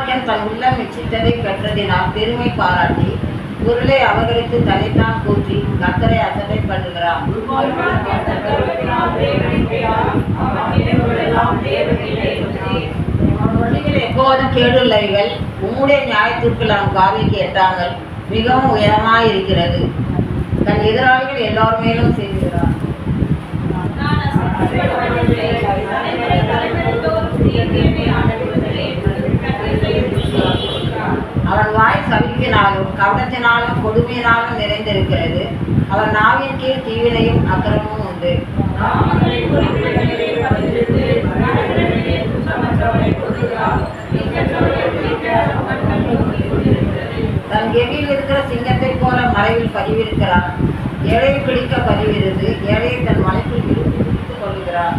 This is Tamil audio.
துன்மார்க்கன் தன் உள்ளம் இச்சித்ததை பெற்றதினால் பெருமை பாராட்டி பொருளை அவர்களுக்கு தனித்தான் கூற்றி கர்த்தரை அசட்டை பண்ணுகிறான். எப்போதும் கேடுள்ளவைகள் உம்முடைய நியாயத்திற்கு நாம் காவிக்கு எட்டாங்கள் மிகவும் உயரமாயிருக்கிறது. தன் எதிராளிகள் எல்லோர் மேலும் செய்கிறார். அவன் வாய் சவிப்பினாலும் கவனத்தினாலும் கொடுமையினாலும் நிறைந்திருக்கிறது. அவன் நாவின் கீழ் தீவினையும் அக்கிரமும் உண்டு. தன் கெவியில் இருக்கிற சிங்கத்தை போல மறைவில் பதிவிருக்கிறான். ஏழையை பிடிக்க பதிவிருந்து ஏழையை தன் மலைக்குள் பிடித்துக் கொள்கிறான்.